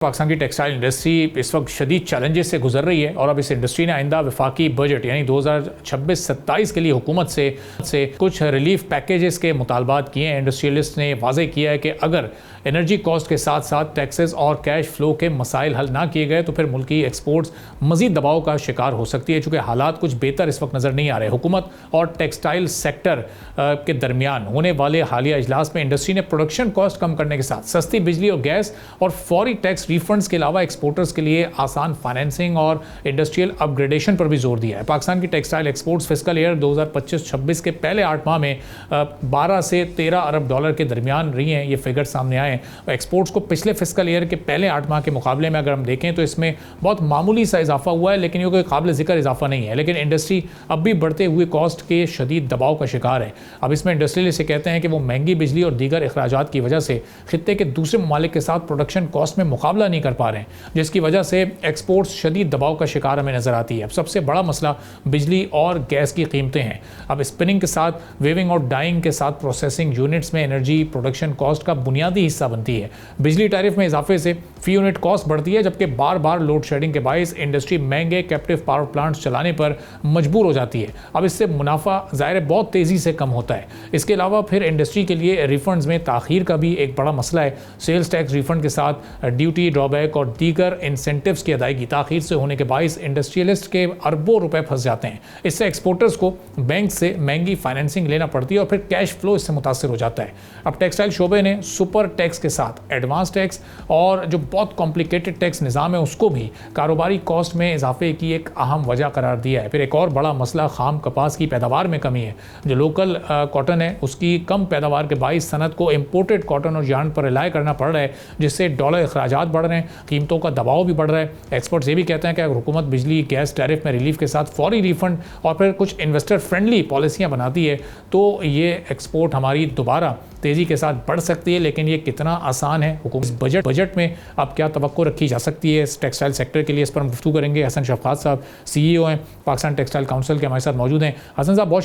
पाकिस्तान की textile industry इस वक्त शदीद चैलेंजेस से गुजर रही है और अब इस इंडस्ट्री ने आइंदा वफाकी बजट यानी 2026-27 के लिए हुकूमत से कुछ रिलीफ पैकेजेस के मुतालबात किए हैं। इंडस्ट्रियलिस्ट ने वाजे किया है कि अगर एनर्जी कॉस्ट के साथ साथ टैक्सेस और कैश फ्लो के मसाइल हल ना किए गए तो फिर मुल्क की एक्सपोर्ट्स मजीद दबाव का शिकार हो सकती है। चूँकि हालात कुछ बेहतर इस वक्त नज़र नहीं आ रहे। हुकूमत और टेक्सटाइल सेक्टर के दरमियान होने वाले हालिया इजलास में इंडस्ट्री ने प्रोडक्शन कॉस्ट कम करने के साथ सस्ती बिजली और गैस और फौरी टैक्स रिफंड्स के अलावा एक्सपोर्टर्स के लिए आसान फाइनेंसिंग और इंडस्ट्रियल अपग्रेडेशन पर भी जोर दिया है। पाकिस्तान की टेक्सटाइल एक्सपोर्ट्स फिस्कल ईयर 2025-26 के पहले 8 माह में 12 से 13 अरब डॉलर के दरमियान रही हैं। ये फिगर सामने आए हैं। एक्सपोर्ट्स को पिछले फिस्कल ईयर के पहले 8 माह के मुकाबले में अगर हम देखें तो इसमें बहुत मामूली सा इजाफा हुआ है, लेकिन ये कोई काबिल जिक्र इजाफा नहीं है। लेकिन इंडस्ट्री अब भी बढ़ते हुए कॉस्ट के शदीद दबाव का शिकार है। अब इसमें इंडस्ट्रियलिस्ट कहते हैं कि वो महंगी बिजली और दीगर अखराजात की वजह से खित्ते के दूसरे ममालिक के साथ प्रोडक्शन कॉस्ट में मुकाबला नहीं कर पा रहे हैं, जिसकी वजह से एक्सपोर्ट्स शदीद दबाव का शिकार हमें नजर आती है। अब सबसे बड़ा मसला बिजली और गैस की कीमतें हैं। अब स्पिनिंग के साथ वेविंग और डाइंग के साथ प्रोसेसिंग यूनिट्स में एनर्जी प्रोडक्शन कॉस्ट का बुनियादी हिस्सा बनती है। बिजली टैरिफ में इजाफे से फी यूनिट कॉस्ट बढ़ती है, जबकि बार बार लोड शेडिंग के बायस इंडस्ट्री महंगे कैप्टिव पावर प्लांट्स चलाने पर मजबूर हो जाती है। अब इससे मुनाफा ज़ाहिर बहुत तेज़ी से कम होता है। इसके अलावा फिर इंडस्ट्री के लिए रिफंड्स में ताखीर का भी एक बड़ा मसला है। सेल्स टैक्स रिफंड के साथ ड्यूटी ड्रॉबैक और दीगर इंसेंटिव्स की अदायगी ताखीर से होने के बायस इंडस्ट्रियलिस्ट के अरबों रुपए फंस जाते हैं। इससे एक्सपोर्टर्स को बैंक से महंगी फाइनेंसिंग लेना पड़ती है और फिर कैश फ्लो इससे मुतासर हो जाता है। अब टेक्सटाइल शोबे ने सुपर टैक्स के साथ एडवांस टैक्स और जो बहुत कॉम्प्लिकेटेड टैक्स निज़ाम है उसको भी कारोबारी कॉस्ट में इजाफे की एक अहम वजह करार दिया है। फिर एक और बड़ा मसला खाम कपास की पैदावार में कमी है। जो लोकल कॉटन है उसकी कम पैदावार के बायस सनत को इम्पोर्टेड कॉटन और यार्न पर रिलाय करना पड़ रहा है, जिससे डॉलर अखराजात बढ़ रहे हैं, कीमतों का दबाव भी बढ़ रहा है। एक्सपर्ट्स ये भी कहते हैं कि अगर हुकूमत बिजली गैस टैरिफ में रिलीफ के साथ फौरी रिफंड और फिर कुछ इन्वेस्टर फ्रेंडली पॉलिसियां बनाती है तो ये एक्सपोर्ट हमारी दोबारा तेज़ी के साथ बढ़ सकती है। लेकिन ये कितना आसान है, हुकूमत बजट में अब क्या तवक्को रखी जा सकती है इस टेक्सटाइल सेक्टर के लिए, इस पर हम गुफ्तगू करेंगे। हसन शफकात साहब CEO हैं पाकिस्तान टेक्सटाइल काउंसिल के, हमारे साथ मौजूद हैं। हसन साहब बहुत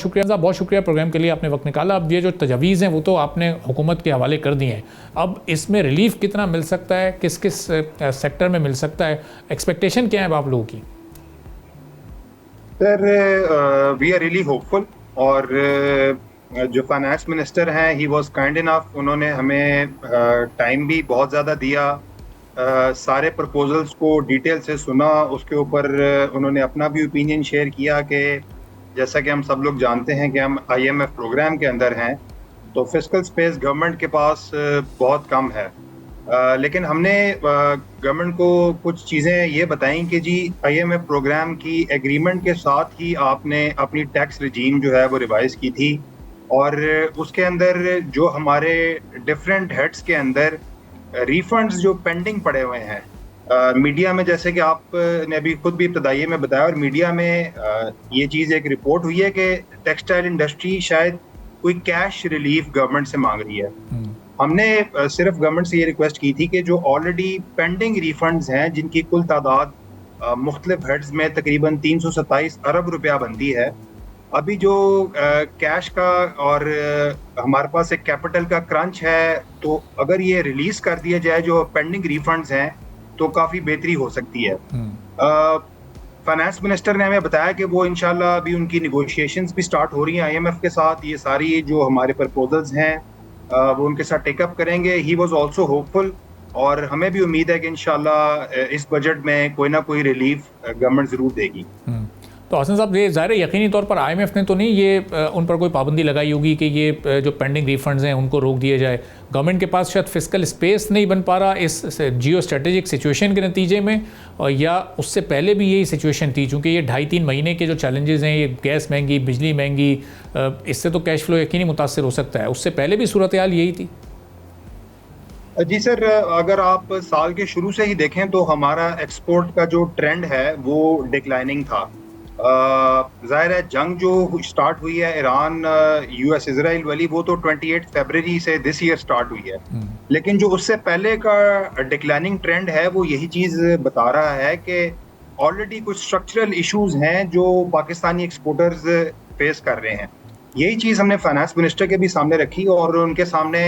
शुक्रिया प्रोग्राम के लिए, आपने वक्त निकाला। अब ये जो तजवीज़ हैं वो तो आपने हुकूमत के हवाले कर दी हैं, अब इसमें रिलीफ कितना मिल सकता है, किस किस सेक्टर में मिल सकता है, एक्सपेक्टेशन क्या है आप लोगों की? Sir we are really hopeful और जो फाइनेंस मिनिस्टर हैं ही वाज काइंड इनफ, उन्होंने हमें टाइम भी बहुत ज़्यादा दिया, सारे प्रपोजल्स को डिटेल से सुना, उसके ऊपर उन्होंने अपना भी ओपिनियन शेयर किया कि जैसा कि हम सब लोग जानते हैं कि हम IMF प्रोग्राम के अंदर हैं तो फिस्कल स्पेस गवर्नमेंट के पास बहुत कम है। लेकिन हमने गवर्नमेंट को कुछ चीज़ें ये बताई कि जी IMF प्रोग्राम की एग्रीमेंट के साथ ही आपने अपनी टैक्स रिजीम जो है वो रिवाइज की थी और उसके अंदर जो हमारे डिफरेंट हेड्स के अंदर रिफंड्स जो पेंडिंग पड़े हुए हैं, मीडिया में जैसे कि आपने अभी खुद भी इब्तदाई में बताया और मीडिया में ये चीज़ एक रिपोर्ट हुई है कि टेक्सटाइल इंडस्ट्री शायद कोई कैश रिलीफ गवर्नमेंट से मांग रही है। हमने सिर्फ गवर्नमेंट से ये रिक्वेस्ट की थी कि जो ऑलरेडी पेंडिंग रिफंड्स हैं जिनकी कुल तादाद मुख्तलिफ हेड्स में तकरीबन 327 अरब रुपया बनती है, अभी जो कैश का और हमारे पास एक कैपिटल का क्रंच है, तो अगर ये रिलीज कर दिया जाए जो पेंडिंग रिफंड्स हैं तो काफ़ी बेहतरी हो सकती है। फाइनेंस मिनिस्टर ने हमें बताया कि वो इंशाल्लाह अभी उनकी निगोशिएशंस भी स्टार्ट हो रही हैं IMF के साथ। ये सारी जो हमारे प्रपोजल्स हैं वो उनके साथ टेकअप करेंगे। ही वाज आल्सो होपफुल और हमें भी उम्मीद है कि इंशाल्लाह इस बजट में कोई ना कोई रिलीफ गवर्नमेंट ज़रूर देगी। तो हसन साहब ये ज़ाहिर यकीनी तौर पर IMF ने तो नहीं ये उन पर कोई पाबंदी लगाई होगी कि ये जो पेंडिंग रिफंड्स हैं उनको रोक दिया जाए। गवर्नमेंट के पास शायद फिस्कल स्पेस नहीं बन पा रहा इस जियो स्ट्रेटेजिक सिचुएशन के नतीजे में, या उससे पहले भी यही सिचुएशन थी, चूँकि ये 2.5-3 महीने के जो चैलेंजेस हैं, ये गैस महंगी, बिजली महंगी, इससे तो कैश फ्लो यकीनी मुतासर हो सकता है। उससे पहले भी सूरत हाल यही थी? जी सर, अगर आप साल के शुरू से ही देखें तो हमारा एक्सपोर्ट का जो ट्रेंड है वो डिक्लाइनिंग था। ज़ाहिर है जंग जो स्टार्ट हुई है ईरान US इजराइल वाली, वो तो 28 फरवरी से दिस ईयर स्टार्ट हुई है, लेकिन जो उससे पहले का डिक्लाइनिंग ट्रेंड है वो यही चीज़ बता रहा है कि ऑलरेडी कुछ स्ट्रक्चरल इश्यूज हैं जो पाकिस्तानी एक्सपोर्टर्स फेस कर रहे हैं। यही चीज़ हमने फाइनेंस मिनिस्टर के भी सामने रखी और उनके सामने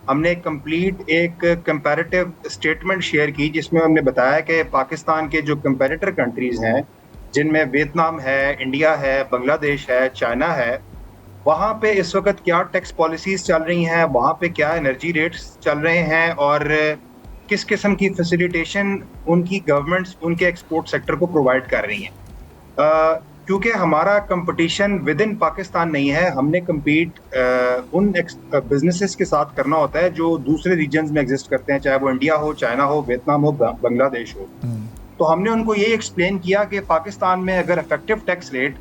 हमने कंप्लीट एक कंपैरेटिव स्टेटमेंट शेयर की जिसमें हमने बताया कि पाकिस्तान के जो कंपैरेटर कंट्रीज़ हैं, जिनमें वियतनाम है, इंडिया है, बांग्लादेश है, चाइना है, वहाँ पे इस वक़्त क्या टैक्स पॉलिसीज़ चल रही हैं, वहाँ पे क्या एनर्जी रेट्स चल रहे हैं और किस किस्म की फैसिलिटेशन उनकी गवर्नमेंट्स उनके एक्सपोर्ट सेक्टर को प्रोवाइड कर रही हैं। क्योंकि हमारा कंपटीशन विद इन पाकिस्तान नहीं है, हमने कम्पीट उन बिजनेसेस के साथ करना होता है जो दूसरे रीजन्स में एग्जिस्ट करते हैं, चाहे वो इंडिया हो, चाइना हो, वियतनाम हो, बांग्लादेश हो। तो हमने उनको ये एक्सप्लेन किया कि पाकिस्तान में अगर इफेक्टिव टैक्स रेट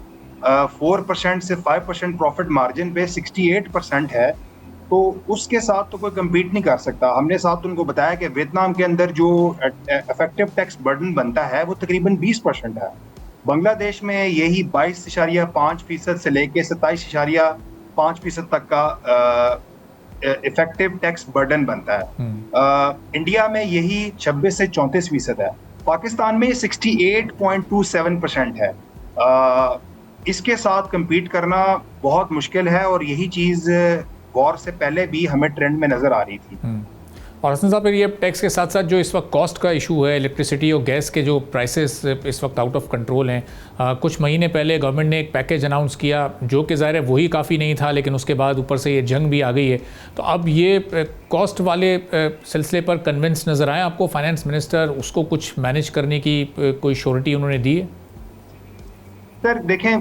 4% से 5% प्रॉफिट मार्जिन पे 68% है, तो उसके साथ तो कोई कम्पीट नहीं कर सकता। हमने साथ उनको बताया कि वियतनाम के अंदर जो इफेक्टिव टैक्स बर्डन बनता है वो तकरीबन 20% है। बांग्लादेश में यही 22.5% से लेके 27.5% तक का इफेक्टिव टैक्स बर्डन बनता है। इंडिया में यही 26 से 34% है। पाकिस्तान में 68.27% है। इसके साथ कम्पीट करना बहुत मुश्किल है और यही चीज़ वॉर से पहले भी हमें ट्रेंड में नज़र आ रही थी। और हसन साहब, फिर ये टैक्स के साथ साथ जो इस वक्त कॉस्ट का इशू है, इलेक्ट्रिसिटी और गैस के जो प्राइसेस इस वक्त आउट ऑफ कंट्रोल हैं। कुछ महीने पहले गवर्नमेंट ने एक पैकेज अनाउंस किया जो कि ज़ाहिर है वही काफ़ी नहीं था, लेकिन उसके बाद ऊपर से ये जंग भी आ गई है। तो अब ये कॉस्ट वाले सिलसिले पर कन्विंस नज़र आए आपको फाइनेंस मिनिस्टर, उसको कुछ मैनेज करने की कोई श्योरिटी उन्होंने दी है? सर देखें,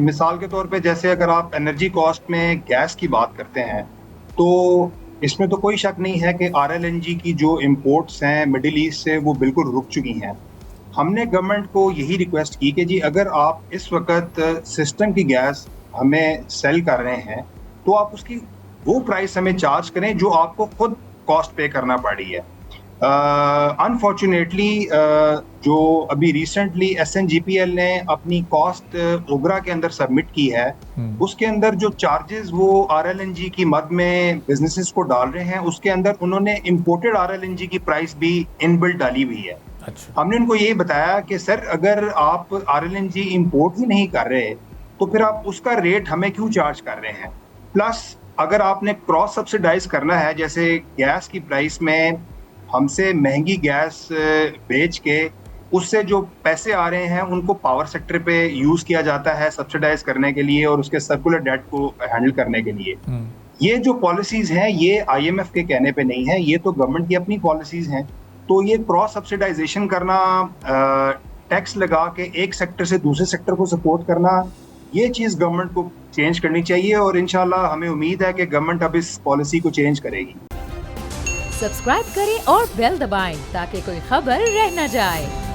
मिसाल के तौर पे जैसे अगर आप एनर्जी कॉस्ट में गैस की बात करते हैं तो इसमें तो कोई शक नहीं है कि RLNG की जो इंपोर्ट्स हैं मिडिल ईस्ट से वो बिल्कुल रुक चुकी हैं। हमने गवर्नमेंट को यही रिक्वेस्ट की कि जी अगर आप इस वक्त सिस्टम की गैस हमें सेल कर रहे हैं तो आप उसकी वो प्राइस हमें चार्ज करें जो आपको खुद कॉस्ट पे करना पड़ रही है। अनफॉर्चुनेटली जो अभी रिसेंटली SNGPL ने अपनी कॉस्ट ओगरा के अंदर सबमिट की है, उसके अंदर जो चार्जेस वो RLNG की मद में बिजनेसेस को डाल रहे हैं, उसके अंदर उन्होंने इंपोर्टेड RLNG की प्राइस भी इनबिल्ट डाली हुई है। अच्छा। हमने उनको ये बताया कि सर अगर आप RLNG इंपोर्ट ही नहीं कर रहे तो फिर आप उसका रेट हमें क्यों चार्ज कर रहे हैं। प्लस अगर आपने क्रॉस सब्सिडाइज करना है, जैसे गैस की प्राइस में हमसे महंगी गैस बेच के उससे जो पैसे आ रहे हैं उनको पावर सेक्टर पे यूज किया जाता है सब्सिडाइज करने के लिए और उसके सर्कुलर डेट को हैंडल करने के लिए। ये जो पॉलिसीज हैं ये IMF के कहने पे नहीं है, ये तो गवर्नमेंट की अपनी पॉलिसीज हैं। तो ये क्रॉस सब्सिडाइजेशन करना, टैक्स लगा के एक सेक्टर से दूसरे सेक्टर को सपोर्ट करना, ये चीज़ गवर्नमेंट को चेंज करनी चाहिए और इंशाल्लाह हमें उम्मीद है कि गवर्नमेंट अब इस पॉलिसी को चेंज करेगी। सब्सक्राइब करें और बेल दबाएं ताकि कोई खबर रह न जाए।